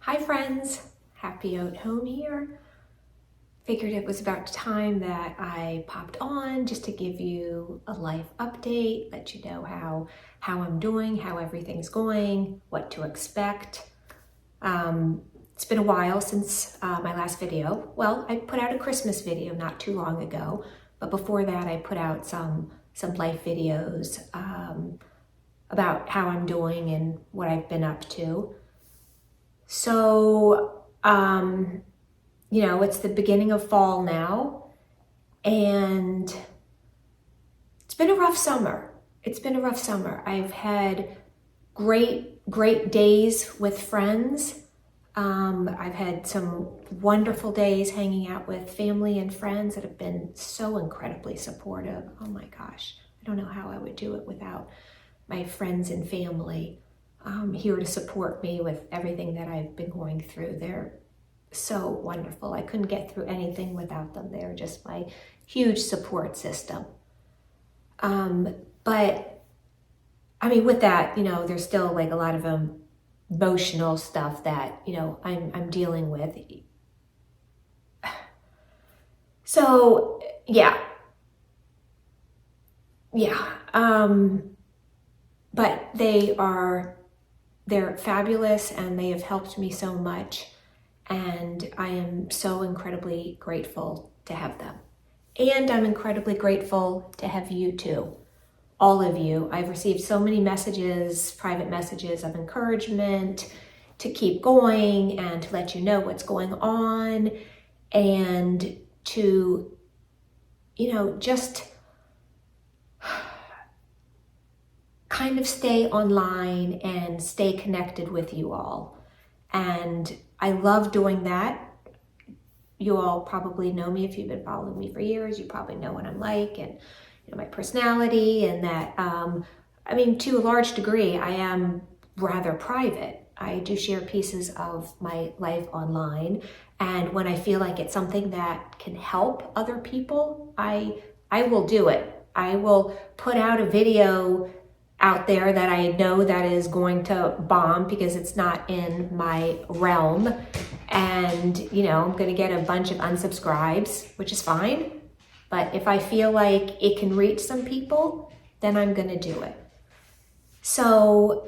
Hi friends, Happy Out Home here. Figured it was about time that I popped on just to give you a life update, let you know how I'm doing, how everything's going, what to expect. It's been a while since my last video. Well, I put out a Christmas video not too long ago, but before that I put out some life videos about how I'm doing and what I've been up to. So, it's the beginning of fall now, and it's been a rough summer. I've had great days with friends. I've had some wonderful days hanging out with family and friends that have been so incredibly supportive. Oh my gosh, I don't know how I would do it without my friends and family here to support me with everything that I've been going through. They're so wonderful. I couldn't get through anything without them. They're just my huge support system. But I mean, with that, there's still like a lot of emotional stuff that, I'm dealing with. So yeah. But they're fabulous and they have helped me so much. And I am so incredibly grateful to have them. And I'm incredibly grateful to have you too, all of you. I've received so many messages, private messages of encouragement to keep going and to let you know what's going on and to, just kind of stay online and stay connected with you all. And I love doing that. You all probably know me if you've been following me for years. You probably know what I'm like and my personality, and that, to a large degree, I am rather private. I do share pieces of my life online, and when I feel like it's something that can help other people, I will do it. I will put out a video out there that I know that is going to bomb because it's not in my realm, and I'm going to get a bunch of unsubscribes, which is fine. But if I feel like it can reach some people, then I'm going to do it. So,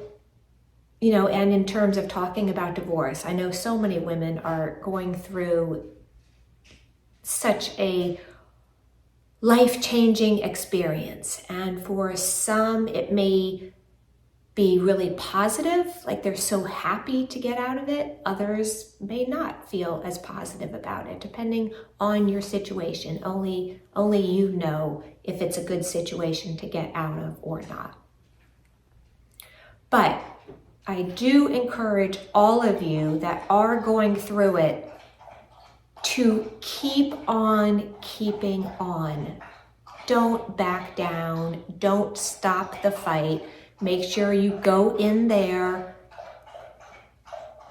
and in terms of talking about divorce, I know so many women are going through such a life-changing experience. And for some, it may be really positive, like they're so happy to get out of it. Others may not feel as positive about it, depending on your situation. Only you know if it's a good situation to get out of or not. But I do encourage all of you that are going through it to keep on keeping on. Don't back down. Don't stop the fight. Make sure you go in there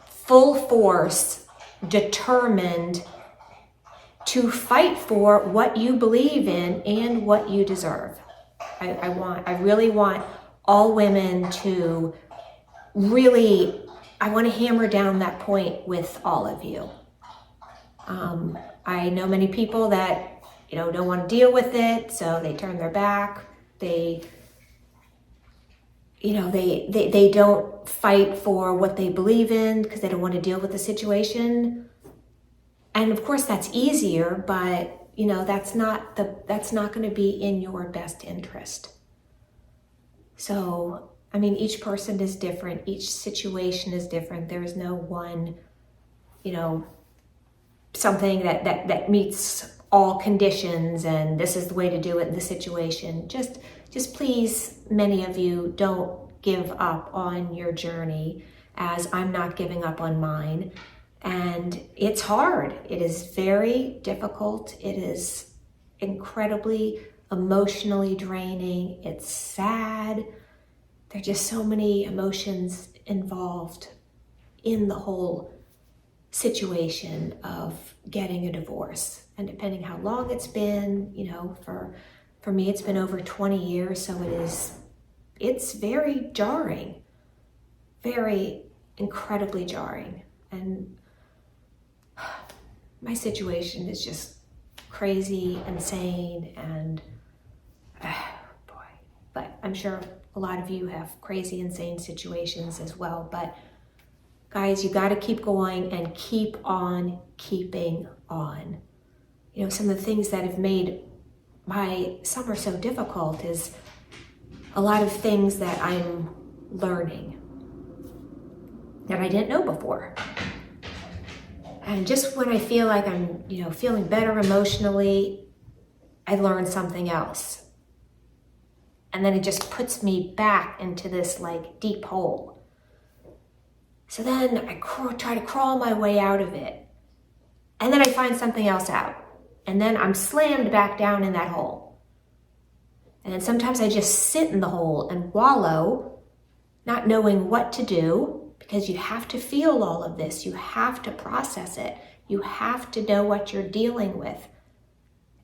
full force, determined to fight for what you believe in and what you deserve. I really want all women to I want to hammer down that point with all of you. I know many people that, don't want to deal with it, so they turn their back. They don't fight for what they believe in because they don't want to deal with the situation. And of course that's easier, but that's not going to be in your best interest. So, each person is different. Each situation is different. There is no one, something that meets all conditions and this is the way to do it in this situation. Just please, many of you, don't give up on your journey, as I'm not giving up on mine. And it's hard. It is very difficult. It is incredibly emotionally draining. It's sad. There are just so many emotions involved in the whole situation of getting a divorce. And depending how long it's been, for me, it's been over 20 years. So it's very jarring, very incredibly jarring. And my situation is just crazy, insane, and boy. But I'm sure a lot of you have crazy, insane situations as well. But guys, you got to keep going and keep on keeping on. You know, some of the things that have made my summer so difficult is a lot of things that I'm learning that I didn't know before. And just when I feel like I'm, feeling better emotionally, I learn something else. And then it just puts me back into this like deep hole. So then I try to crawl my way out of it. And then I find something else out. And then I'm slammed back down in that hole. And then sometimes I just sit in the hole and wallow, not knowing what to do, because you have to feel all of this. You have to process it. You have to know what you're dealing with.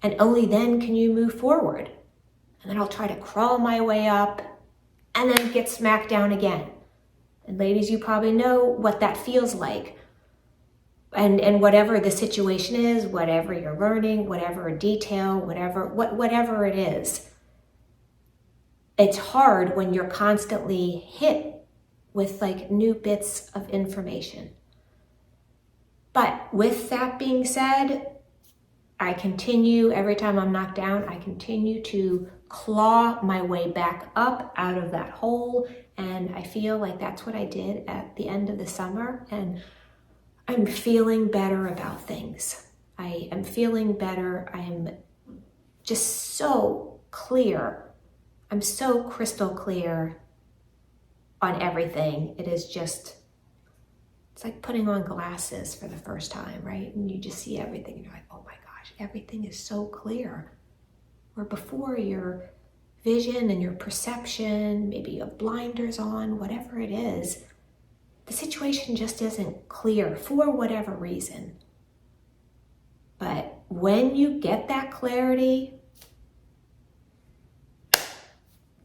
And only then can you move forward. And then I'll try to crawl my way up and then get smacked down again. And ladies, you probably know what that feels like. And whatever the situation is, whatever you're learning, whatever detail, whatever it is, it's hard when you're constantly hit with like new bits of information. But with that being said, I continue, every time I'm knocked down, I continue to claw my way back up out of that hole. And I feel like that's what I did at the end of the summer. And I'm feeling better about things. I am feeling better. I am just so clear. I'm so crystal clear on everything. It is just, it's like putting on glasses for the first time, right? And you just see everything and you're like, oh my gosh, everything is so clear. Where before your vision and your perception, maybe you have blinders on, whatever it is, the situation just isn't clear for whatever reason. But when you get that clarity,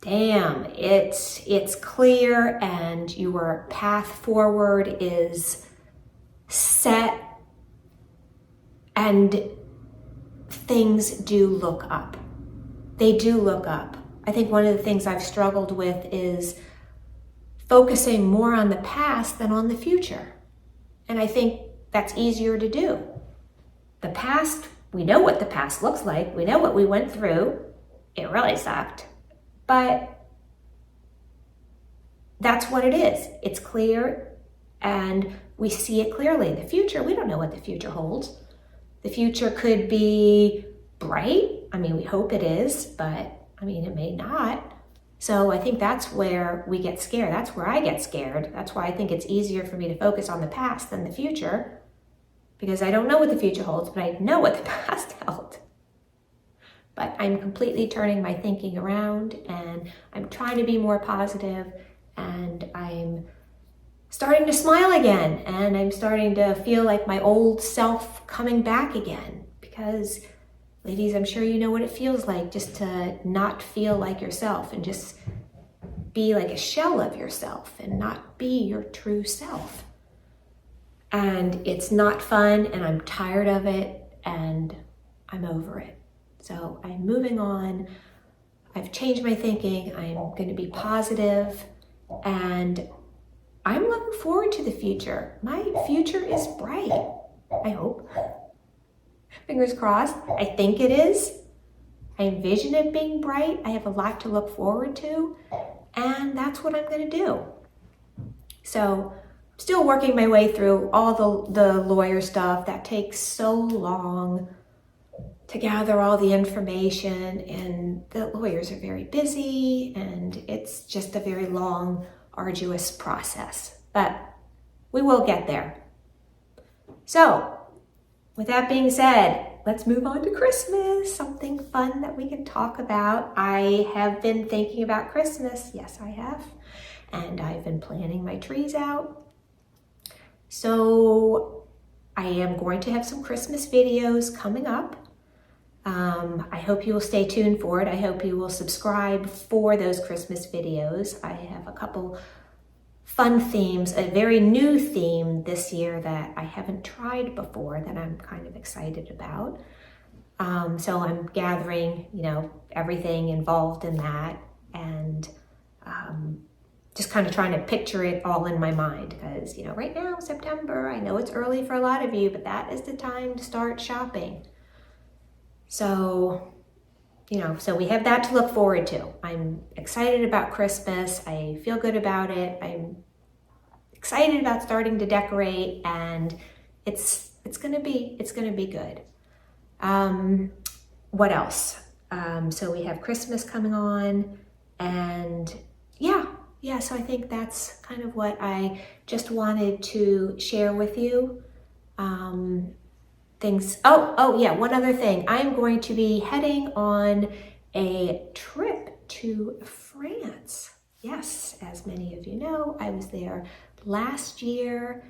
damn, it's clear and your path forward is set and things do look up. They do look up. I think one of the things I've struggled with is focusing more on the past than on the future. And I think that's easier to do. The past, we know what the past looks like. We know what we went through. It really sucked. But that's what it is. It's clear and we see it clearly. The future, we don't know what the future holds. The future could be bright. I mean, we hope it is, but I mean, it may not. So I think that's where we get scared. That's where I get scared. That's why I think it's easier for me to focus on the past than the future, because I don't know what the future holds, but I know what the past held. But I'm completely turning my thinking around and I'm trying to be more positive and I'm starting to smile again and I'm starting to feel like my old self coming back again. Because ladies, I'm sure you know what it feels like just to not feel like yourself and just be like a shell of yourself and not be your true self. And it's not fun and I'm tired of it and I'm over it. So I'm moving on. I've changed my thinking. I'm going to be positive and I'm looking forward to the future. My future is bright, I hope. Fingers crossed. I think it is. I envision it being bright. I have a lot to look forward to, and that's what I'm going to do. So I'm still working my way through all the lawyer stuff that takes so long to gather all the information, and the lawyers are very busy, and it's just a very long, arduous process. But we will get there. So, with that being said, let's move on to Christmas, something fun that we can talk about. I have been thinking about Christmas. Yes, I have. And I've been planning my trees out. So I am going to have some Christmas videos coming up. I hope you will stay tuned for it. I hope you will subscribe for those Christmas videos. I have a couple fun themes, a very new theme this year that I haven't tried before that I'm kind of excited about. So I'm gathering, everything involved in that, and just kind of trying to picture it all in my mind because, right now, September, I know it's early for a lot of you, but that is the time to start shopping. So, so we have that to look forward to. I'm excited about Christmas. I feel good about it. I'm excited about starting to decorate, and it's gonna be good. What else? So we have Christmas coming on, and so I think that's kind of what I just wanted to share with you. One other thing. I'm going to be heading on a trip to France. Yes, as many of you know, I was there last year,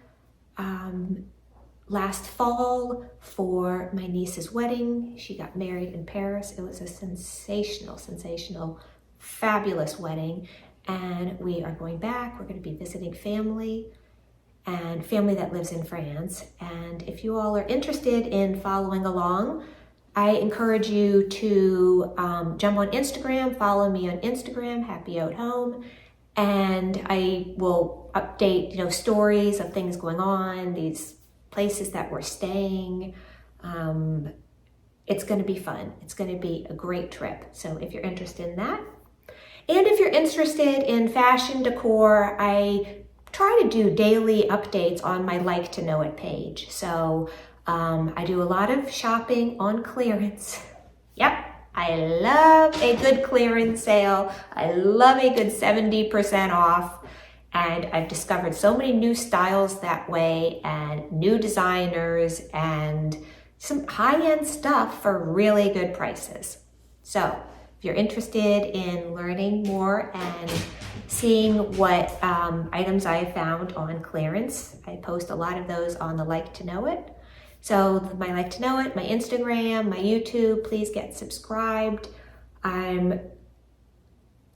last fall for my niece's wedding. She got married in Paris. It was a sensational, fabulous wedding. And we are going back. We're going to be visiting family that lives in France. And if you all are interested in following along, I encourage you to jump on Instagram, follow me on Instagram, Happy Out Home, and I will update, stories of things going on, these places that we're staying. It's going to be fun. It's going to be a great trip. So if you're interested in that, and if you're interested in fashion decor, I try to do daily updates on my Like to Know It page. So I do a lot of shopping on clearance. Yep, I love a good clearance sale. I love a good 70% off. And I've discovered so many new styles that way, and new designers, and some high-end stuff for really good prices. So if you're interested in learning more and seeing what items I have found on clearance, I post a lot of those on the Like to Know It. So my Like to Know It, my Instagram, my YouTube, please get subscribed. I'm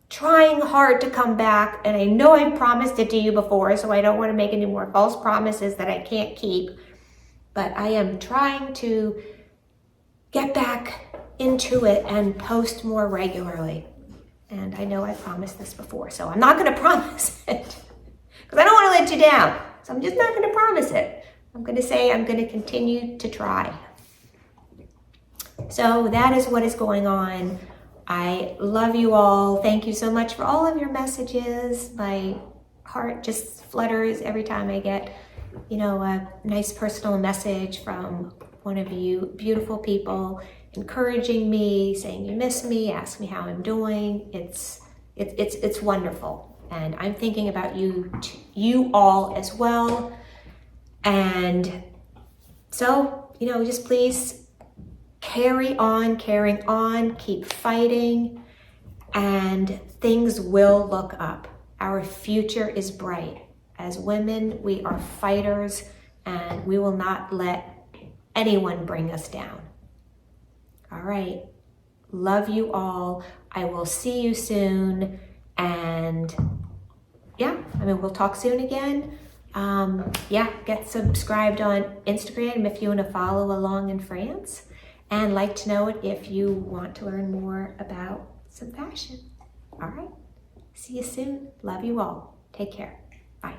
trying hard to come back, and I know I promised it to you before, so I don't want to make any more false promises that I can't keep, but I am trying to get back into it and post more regularly. And I know I promised this before, so I'm not going to promise it because I don't want to let you down. So I'm just not going to promise it. I'm going to say I'm going to continue to try. So that is what is going on. I love you all. Thank you so much for all of your messages. My heart just flutters every time I get, a nice personal message from one of you beautiful people, encouraging me, saying you miss me, ask me how I'm doing. It's wonderful. And I'm thinking about you all as well. And so, just please carrying on, keep fighting, and things will look up. Our future is bright. As women, we are fighters, and we will not let anyone bring us down. All right. Love you all. I will see you soon. And we'll talk soon again. Get subscribed on Instagram if you want to follow along in France, and Like to Know It if you want to learn more about some fashion. All right. See you soon. Love you all. Take care. Bye.